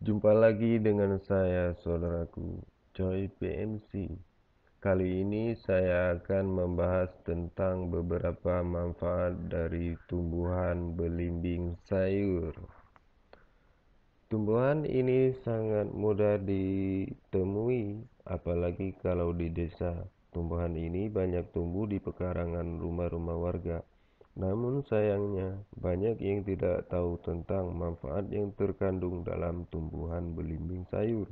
Jumpa lagi dengan saya, saudaraku, Joy PMC. Kali ini saya akan membahas tentang beberapa manfaat dari tumbuhan belimbing sayur. Tumbuhan ini sangat mudah ditemui, apalagi kalau di desa. Tumbuhan ini banyak tumbuh di pekarangan rumah-rumah warga. Namun sayangnya, banyak yang tidak tahu tentang manfaat yang terkandung dalam tumbuhan belimbing sayur.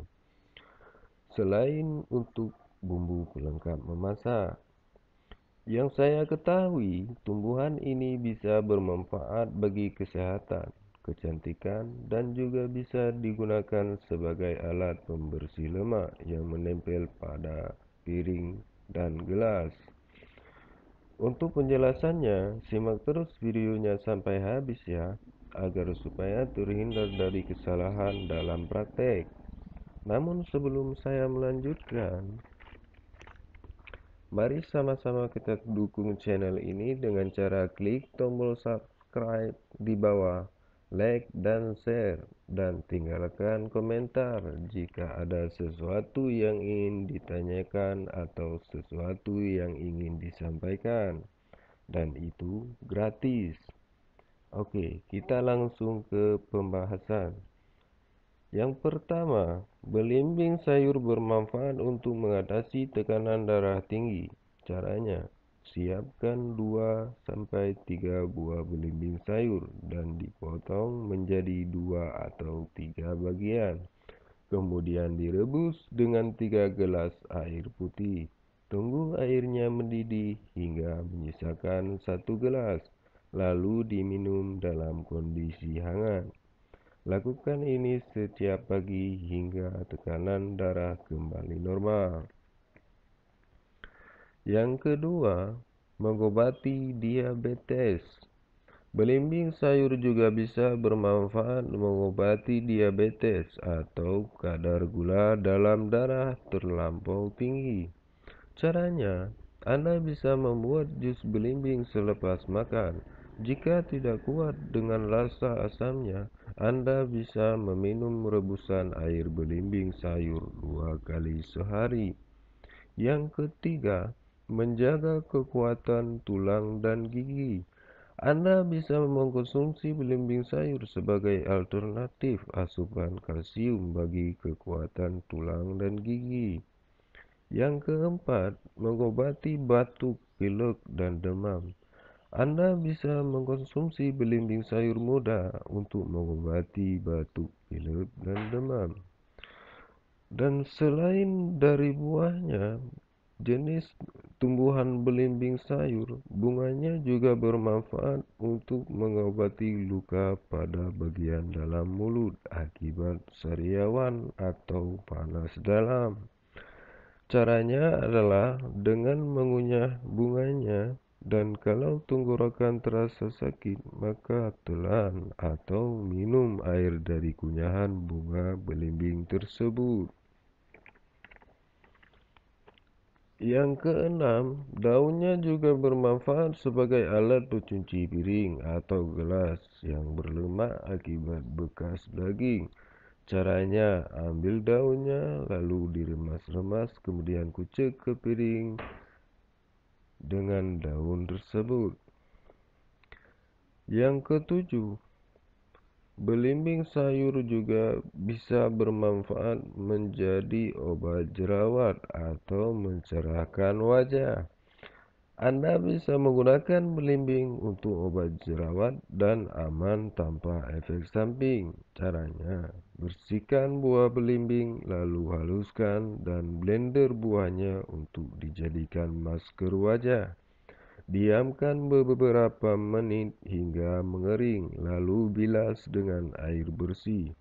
Selain untuk bumbu pelengkap memasak, yang saya ketahui, tumbuhan ini bisa bermanfaat bagi kesehatan, kecantikan, dan juga bisa digunakan sebagai alat pembersih lemak yang menempel pada piring dan gelas. Untuk penjelasannya, simak terus videonya sampai habis ya, agar supaya terhindar dari kesalahan dalam praktek. Namun sebelum saya melanjutkan, mari sama-sama kita dukung channel ini dengan cara klik tombol subscribe di bawah, like dan share, dan tinggalkan komentar jika ada sesuatu yang ingin ditanyakan atau sesuatu yang ingin disampaikan. Dan itu gratis. Oke, kita langsung ke pembahasan. Yang pertama, belimbing sayur bermanfaat untuk mengatasi tekanan darah tinggi. Caranya, siapkan 2-3 buah belimbing sayur dan dipotong menjadi 2 atau 3 bagian. Kemudian direbus dengan 3 gelas air putih. Tunggu airnya mendidih hingga menyisakan 1 gelas, lalu diminum dalam kondisi hangat. Lakukan ini setiap pagi hingga tekanan darah kembali normal. Yang kedua, mengobati diabetes. Belimbing sayur juga bisa bermanfaat mengobati diabetes atau kadar gula dalam darah terlampau tinggi. Caranya, Anda bisa membuat jus belimbing selepas makan. Jika tidak kuat dengan rasa asamnya, Anda bisa meminum rebusan air belimbing sayur 2 kali sehari. Yang ketiga, menjaga kekuatan tulang dan gigi. Anda bisa mengkonsumsi belimbing sayur sebagai alternatif asupan kalsium bagi kekuatan tulang dan gigi. Yang keempat, mengobati batuk, pilek, dan demam. Anda bisa mengkonsumsi belimbing sayur muda untuk mengobati batuk, pilek, dan demam. Dan selain dari buahnya, jenis tumbuhan belimbing sayur, bunganya juga bermanfaat untuk mengobati luka pada bagian dalam mulut akibat sariawan atau panas dalam. Caranya adalah dengan mengunyah bunganya, dan kalau tenggorokan terasa sakit, maka telan atau minum air dari kunyahan bunga belimbing tersebut. Yang keenam, daunnya juga bermanfaat sebagai alat pencuci piring atau gelas yang berlemak akibat bekas daging. Caranya, ambil daunnya lalu diremas-remas, kemudian kucek ke piring dengan daun tersebut. Yang ketujuh, belimbing sayur juga bisa bermanfaat menjadi obat jerawat atau mencerahkan wajah. Anda bisa menggunakan belimbing untuk obat jerawat dan aman tanpa efek samping. Caranya, bersihkan buah belimbing, lalu haluskan dan blender buahnya untuk dijadikan masker wajah. Diamkan beberapa menit hingga mengering, lalu bilas dengan air bersih.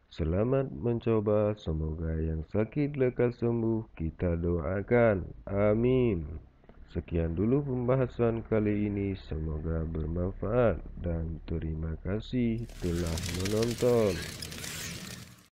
Selamat mencoba, semoga yang sakit lekas sembuh, kita doakan. Amin. Sekian dulu pembahasan kali ini, semoga bermanfaat dan terima kasih telah menonton.